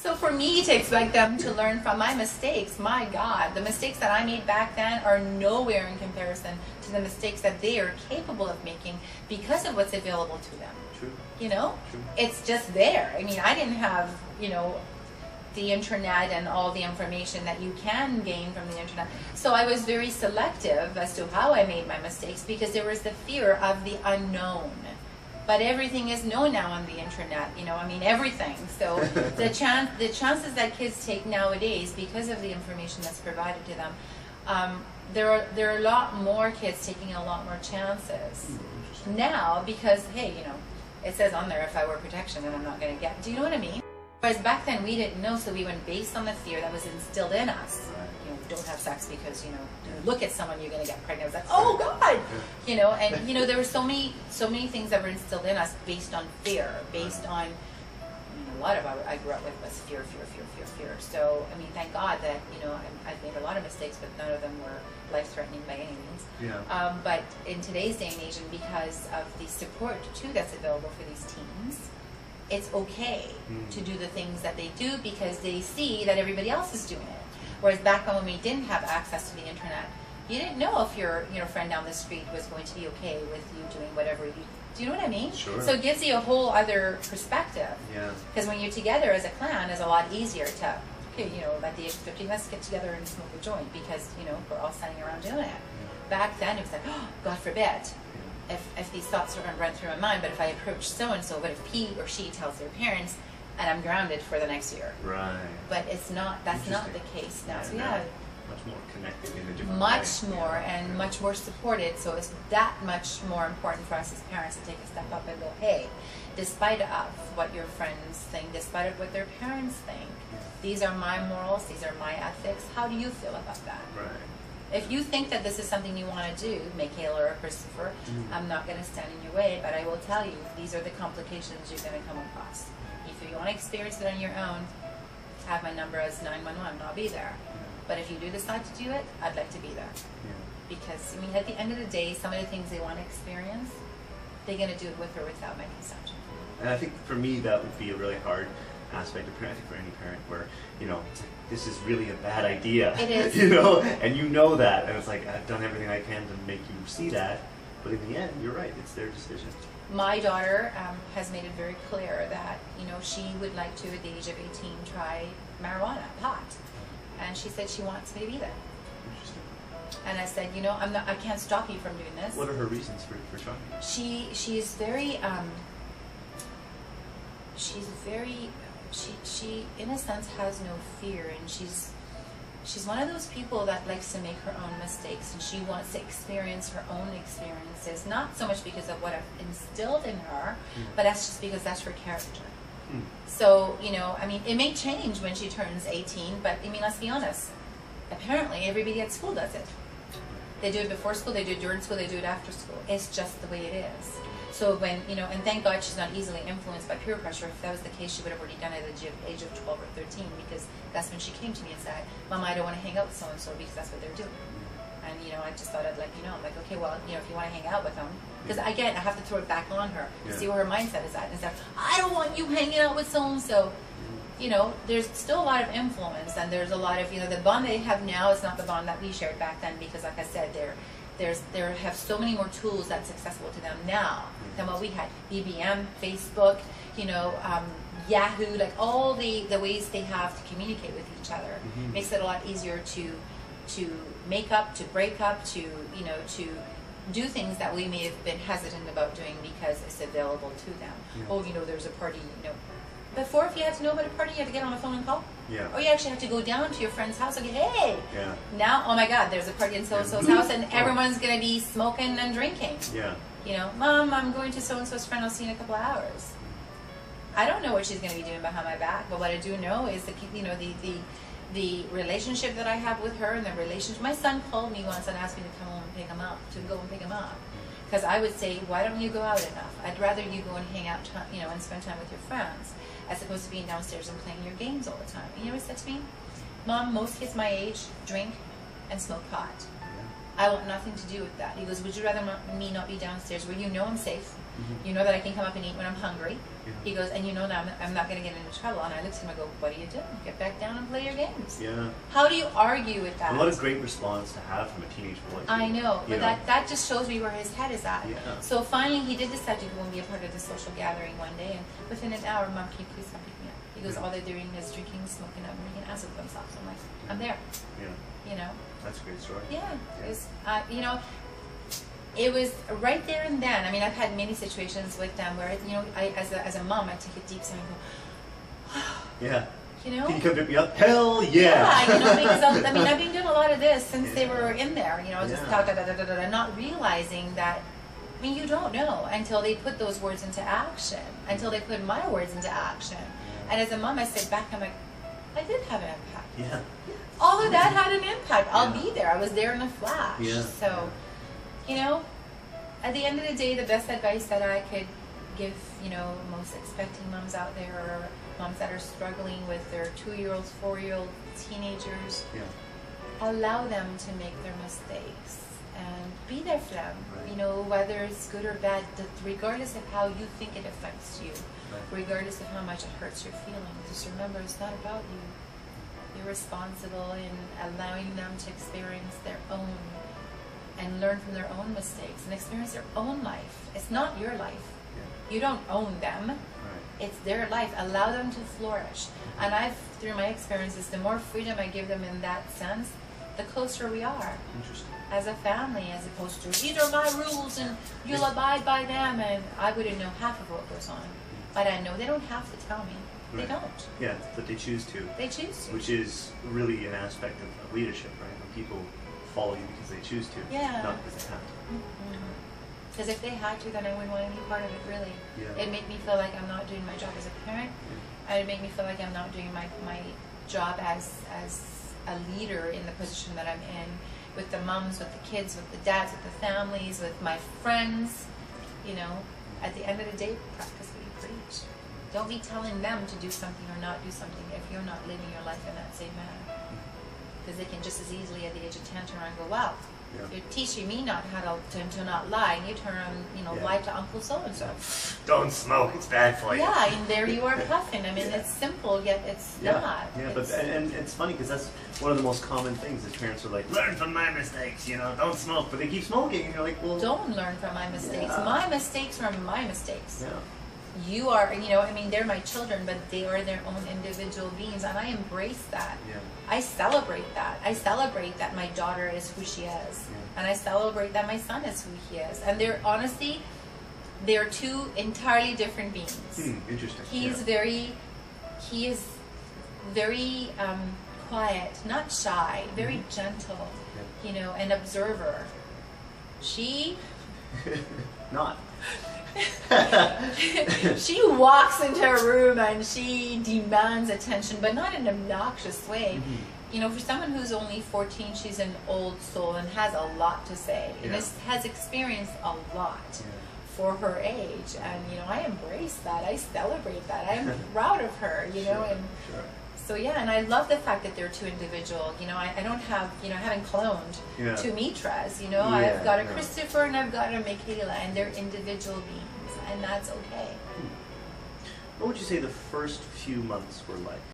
So for me to expect them to learn from my mistakes, my God, the mistakes that I made back then are nowhere in comparison to the mistakes that they are capable of making because of what's available to them. True. You know? True. It's just there. I mean, I didn't have, you know, the internet and all the information that you can gain from the internet. So I was very selective as to how I made my mistakes because there was the fear of the unknown. But everything is known now on the internet, you know, I mean everything. So the chances that kids take nowadays because of the information that's provided to them, there are a lot more kids taking a lot more chances now because, hey, you know, it says on there if I wear protection then I'm not going to get, do you know what I mean? Whereas back then we didn't know, so we went based on the fear that was instilled in us. You know, don't have sex because, you know, you look at someone, you're going to get pregnant. It's like, oh God! You know, and, you know, there were so many things that were instilled in us based on fear, based on, I mean, a lot of what I grew up with was fear. So, I mean, thank God that, you know, I've made a lot of mistakes, but none of them were life-threatening by any means. Yeah. But in today's day and age, and because of the support, too, that's available for these teens, it's okay to do the things that they do because they see that everybody else is doing it. Whereas back when we didn't have access to the internet, you didn't know if your friend down the street was going to be okay with you doing whatever you. Do you know what I mean? Sure. So it gives you a whole other perspective. Yeah. Because when you're together as a clan, it's a lot easier to, okay, you know, at the age of 15, let's get together and smoke a joint because, you know, we're all standing around doing it. Yeah. Back then it was like, oh, God forbid. If these thoughts are going to run through my mind, but if I approach so-and-so, what if he or she tells their parents and I'm grounded for the next year? Right. But it's not, that's not the case now. So yeah. Much more connected in a different way. Much more and much more supported. So it's that much more important for us as parents to take a step up and go, hey, despite of what your friends think, despite of what their parents think, these are my morals, these are my ethics. How do you feel about that? Right. If you think that this is something you want to do, Michaela or Christopher, I'm not going to stand in your way, but I will tell you, these are the complications you're going to come across. If you want to experience it on your own, have my number as 911, I'll be there. But if you do decide to do it, I'd like to be there. Because, I mean, at the end of the day, some of the things they want to experience, they're going to do it with or without my consent. And I think for me, that would be a really hard aspect of parenting for any parent where, you know, this is really a bad idea. It is. You know, and you know that, and it's like, I've done everything I can to make you see that, but in the end, you're right, it's their decision. My daughter has made it very clear that, you know, she would like to, at the age of 18, try marijuana, pot. And she said she wants me to be there. Interesting. And I said, you know, I can't stop you from doing this. What are her reasons for trying? She's very, she in a sense has no fear, and she's one of those people that likes to make her own mistakes, and she wants to experience her own experiences, not so much because of what I've instilled in her, but that's just because that's her character. So, you know, I mean, it may change when she turns 18, but I mean, let's be honest, apparently everybody at school does it. They do it before school, they do it during school, they do it after school. It's just the way it is. So when, you know, and thank God she's not easily influenced by peer pressure. If that was the case, she would have already done it at the age of 12 or 13, because that's when she came to me and said, Mom, I don't want to hang out with so-and-so because that's what they're doing. And, you know, I just thought I'd let you know. I'm like, okay, well, you know, if you want to hang out with them, because again, I have to throw it back on her to see where her mindset is at. And instead, I don't want you hanging out with so-and-so. You know, there's still a lot of influence, and there's a lot of, you know, the bond they have now is not the bond that we shared back then, because like I said, they have so many more tools that's accessible to them now than what we had. BBM, Facebook, you know, Yahoo, like all the ways they have to communicate with each other makes it a lot easier to make up, to break up, to, you know, to do things that we may have been hesitant about doing because it's available to them. Oh, you know, there's a party, you know. Before, if you had to know about a party, you had to get on the phone and call. Or you actually had to go down to your friend's house and go, hey. Now, oh my God, there's a party in so-and-so's house, and everyone's going to be smoking and drinking. You know, Mom, I'm going to so-and-so's friend, I'll see you in a couple of hours. I don't know what she's going to be doing behind my back, but what I do know is the, you know, the relationship that I have with her, and the relationship. My son called me once and asked me to come home and pick him up, to go and pick him up. Because I would say, why don't you go out enough? I'd rather you go and hang out, you know, and spend time with your friends, as opposed to being downstairs and playing your games all the time. And you know what he said to me? Mom, most kids my age drink and smoke pot. I want nothing to do with that. He goes, would you rather me not be downstairs where you know I'm safe, You know that I can come up and eat when I'm hungry. Yeah. He goes, and you know that I'm not going to get into trouble. And I looked at him and go, what are you doing? Get back down and play your games. Yeah. How do you argue with that? And what a great response to have from a teenage boy. I know, but that just shows me where his head is at. Yeah. So finally he did decide to go and be a part of the social gathering one day, and within an hour, Mom, can you please come pick me up? He goes, all they're doing is drinking, smoking up, and making ass of themselves. I'm like, I'm there. Yeah. You know? That's a great story. Yeah. It was, you know, it was right there and then. I mean, I've had many situations with them where, you know, as a mom, I take a deep sigh and go, yeah. You know? Can you come pick me up? Hell yeah! Yeah, you know, because I mean, I've been doing a lot of this since they were in there, you know, just not realizing that, I mean, you don't know until they put those words into action, until they put my words into action. And as a mom, I sit back, I'm like, I did have an impact. Yeah. All of that had an impact. I'll be there. I was there in a flash. Yeah. So, you know, at the end of the day, the best advice that I could give, you know, most expecting moms out there, or moms that are struggling with their 2-year-olds, 4-year-old teenagers, allow them to make their mistakes and be there for them. You know, whether it's good or bad, regardless of how you think it affects you, regardless of how much it hurts your feelings. Just remember, it's not about you. You're responsible in allowing them to experience their own and learn from their own mistakes and experience their own life. It's not your life. You don't own them. It's their life. Allow them to flourish. And through my experiences, the more freedom I give them in that sense, the closer we are as a family, as opposed to, these are my rules and you'll abide by them, and I wouldn't know half of what goes on. But I know they don't have to tell me. They don't. Yeah, but they choose to. They choose to. Which is really an aspect of leadership, right? When people follow you because they choose to, not because they have to. Because if they had to, then I wouldn't want any part of it, really. It'd make me feel like I'm not doing my job as a parent. And it'd make me feel like I'm not doing my job as a leader in the position that I'm in, with the moms, with the kids, with the dads, with the families, with my friends. You know, at the end of the day, practice what you preach. Don't be telling them to do something or not do something if you're not living your life in that same manner. Because they can just as easily at the age of 10 turn around and go, wow, you're teaching me not how to not lie, and you turn around, you know, lie to Uncle so-and-so. Don't smoke, it's bad for you. Yeah, and there you are puffing. I mean, it's simple, yet it's not. Yeah, but and it's funny because that's one of the most common things is parents are like, learn from my mistakes, you know, don't smoke, but they keep smoking, and you're like, well... Don't learn from my mistakes. My mistakes are my mistakes. Yeah. You are, you know, I mean, they're my children, but they are their own individual beings, and I embrace that. I celebrate that. I celebrate that my daughter is who she is, and I celebrate that my son is who he is. And they're, honestly, they're two entirely different beings. Interesting. He is very quiet, not shy, very gentle, you know, an observer. She... Not. She walks into a room and she demands attention, but not in an obnoxious way. You know, for someone who's only 14, she's an old soul and has a lot to say, and has experienced a lot for her age. And, you know, I embrace that. I celebrate that. I'm proud of her, you know. And so, yeah, and I love the fact that they're two individual. You know, I don't have, you know, I haven't cloned two Mitras, you know. I've got a Christopher and I've got a Michaela, and they're individual beings, and that's okay. What would you say the first few months were like?